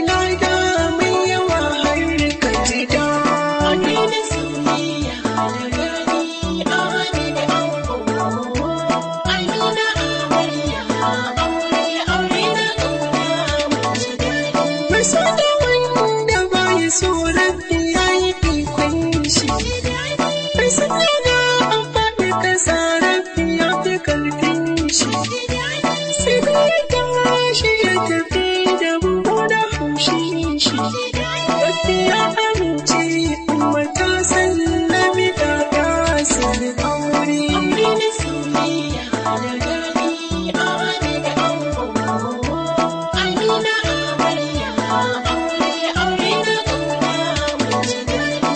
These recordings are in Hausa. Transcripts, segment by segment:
lada mai yawa har ka ji da. Amina soyayya da gani Amina ango. Amina amarya aure aure na ƙauna mu ji daɗi. Maso da wanda ba ya so rabbi ya yi ikon shi. Maso da an faɗi ƙasa rabbi ya fi ƙarfin shi. Sai da ya tashi ya tafi da buhu da haushin shi. Rabbi ya amince umma ta sallami da gasar aure. Amina soyayya da gani Amina ango. Amina amarya aure aure na ƙauna mu ji daɗi.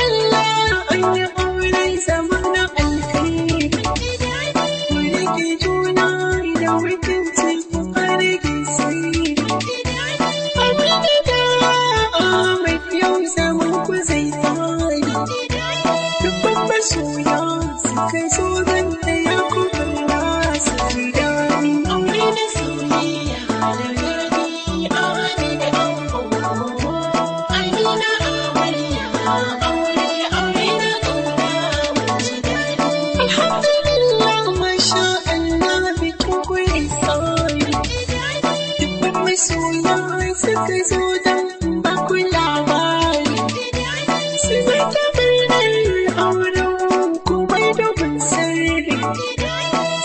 Allah an yi aure zama na alkhairi. Mu rike juna da mutunci kuma rage sirri. Amina da Ahmad yau zaman ku zai tare. Dubban masoya suka zo don ɗaya ku kalla su ji daɗi. Amina soyayya da gani Amina ango. Amina amarya aure aure na ƙauna mu ji daɗi. Alhamdulillah masha Allah bikin ku ya tsari. Dubban masoya suka zo don ba ku labari. Suna ta murnar auren ku mai dubin sirri.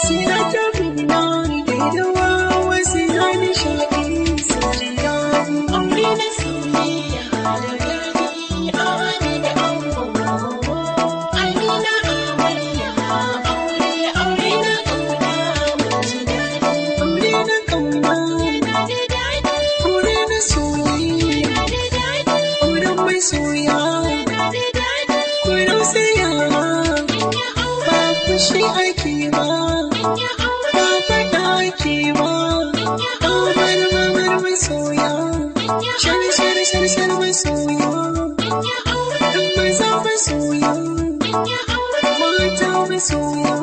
Suna ta bina da rawa wasu na nishaɗi su ji daɗi. Amina soyayya da gani Amina ango. Amina amarya aure aure na ƙauna mu ji daɗi. Aure na ƙauna, Ji daɗi aure na soyayya, ji daɗi auren masoya, ji daɗi. ku rausaya. Ba fushi ake ba, ba faɗa ake ba. Mamar masoya, shar masoya. Ɗan maza masoya, mata masoya.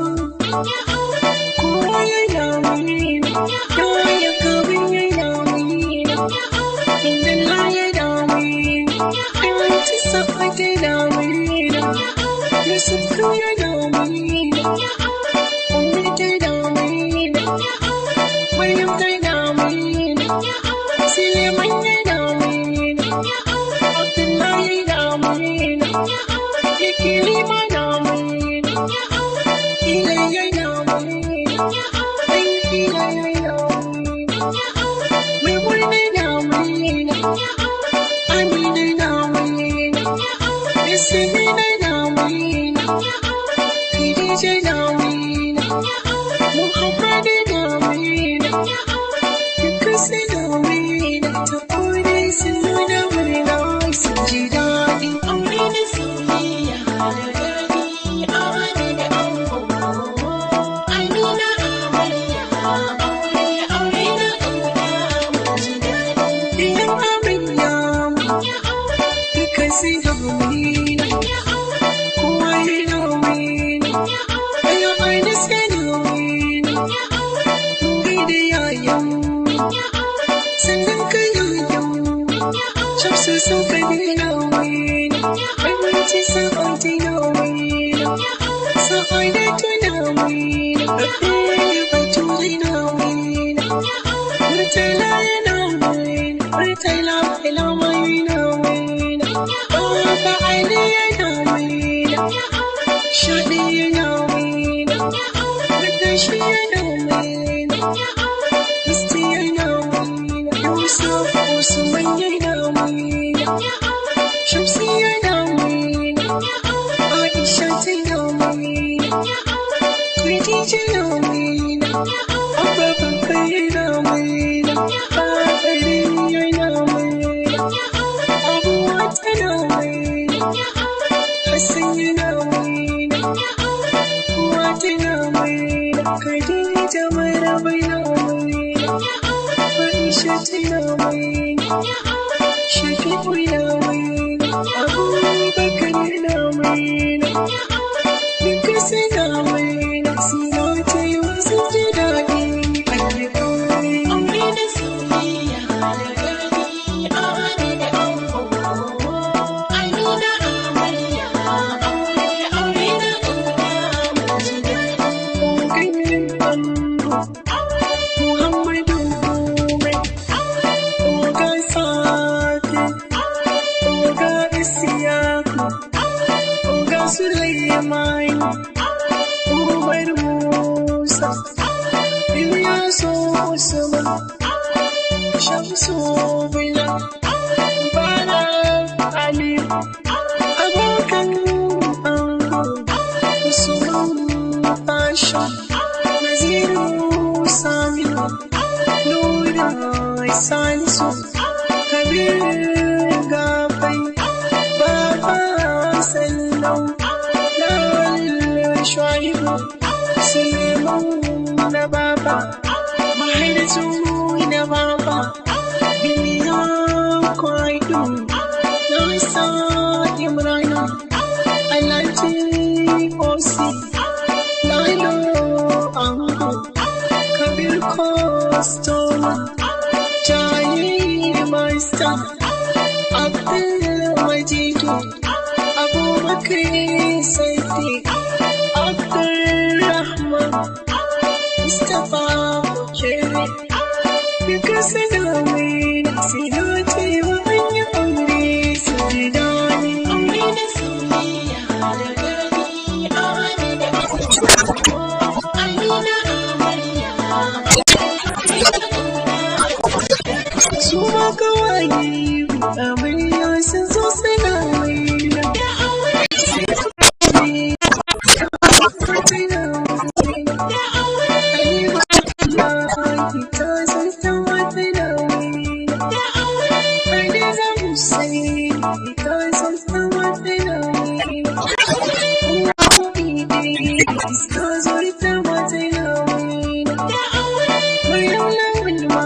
Kowa yana wina, ya kabin yana wina. Inda la yana wina, yawanci sa'ad yana wina. Yusuf ka yana wina, Umar ta yana wina. Maryam ta yana wina, Suleiman yana wina. Abdullahi yana wina, Ikirima yana wina. Ilai yana wina, ɗan Ila yana wina. Maimuna yana wina, Amina yana wina. Yasmina yana wina, Khadija yana wina. Muhammad yana wina, duka suna wina. Ta aure sun nuna murna sun ji daɗi. Amina soyayya da gani Amina ango. Amina amarya aure aure na ƙauna mu ji daɗi. Iyan amarya duka suna wina, kowa yana wina. Ɗayan Ernest yana wina, mun gaida yayan. Sannan ka yayan, Shamsu sun ka daina wina. Abinci sa'ad yana wina, sa'ad tana wina. Rafiya Bature na wina, Murtala yana wina. Murtala Filama yana wina, Baba Ali yana wina. Shaɗi yana wina, Matashi yana wina. Kristi yana wina, Yusuf Usman yana wina. Shamsi yana wina, Aisha tana wina. Khadija yana wina, Abba Bakar yana wina. Bakari yana wina, Abuwa tana wina. Hassan yana wina, Uwa tana wina. Khadija Maraba yana wina, Aisha tana wina. Shafi'u yana Obila, Bala, Ali, abokan ango, Usman, Pasha, Naziru, Saminu, Nura, Salisu, Kabir, Gafai, Baba, Sallau, Lal, Shuaibu, Suleiman, na Baba, Mahaizu, na Baba, Biliyan Kwaidu, Nasa, Imrana, Alhaji Osi, Lailo Ango, Kabir Kostoma, Jai Master, Abdul Majidu, Abu Bakr Saidi, Abdul Rahman, Mustafa Bukeri, because I know me, see you when you only see Dani. Aure da soyayya da gani, amana da aure. Amina amarya, Suma kawai, amarya sun zo suna waina. da aure, da aure, Halima ta zanta wata da waina. da aure, Hadiza Hussein ta zanta wata da waina. Idris ta zanta wata da waina. da aure, Maryam Lawal ma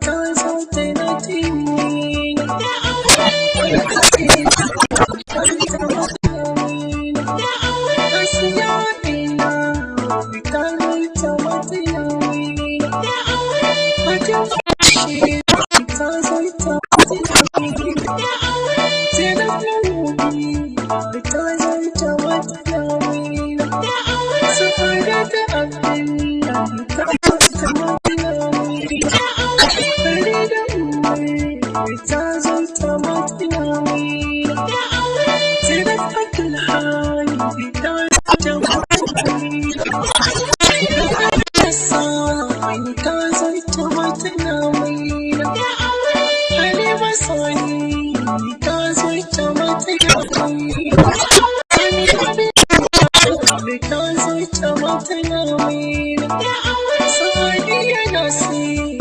ta zanta da waina. da aure, da aure, Asiya ina ta zanta wata da waina. da aure, Fatin Fashi ta zanta wata da waina. da aure, Zainab Lawobi ta zanta wata da waina. da aure, Sa'adatu Abdullahi ta zanta wata da waina. da aure, Farida Umar ta zanta wata da waina. da aure, Zainab Abdulhadi ta zanta wata da waina. Sani ta zanta wata da waina. da aure, Halima Sani ta zanta wata da waina. Sani Abdul ta zanta wata da waina. da aure, Sadiya Nasir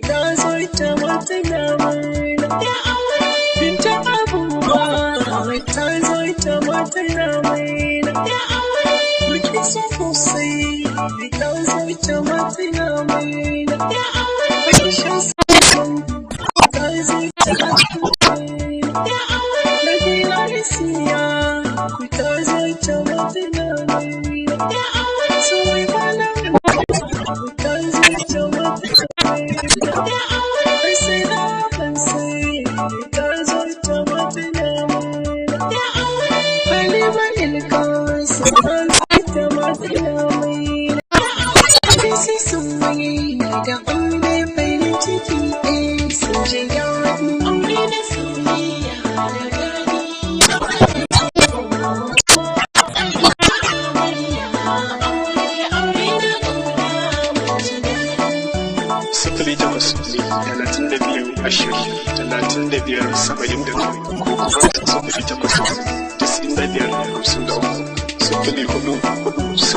ta zanta wata da waina. da aure, Binta Abubakar ta zanta wata da waina. da aure, Bilkisu Hussein ta zanta wata da waina. da aure, Aisha Sulaiman ta zanta wata da waina. da aure, Nabila Isiya ta zanta wata da waina. da aure, Suwai Malam ta zanta wata da waina. da aure, Harsina Hansai ta zanta wata da waina. da aure, Halima Ilkasu ta zanta wata da waina. Hadisi sun waina da aure farin ciki ɗaya sun ji daɗi. aure da soyayya da gani, amarya, aure, aure da ƙauna, mace da 08-32-20-35-72 ko kuma 08-95-53-04-4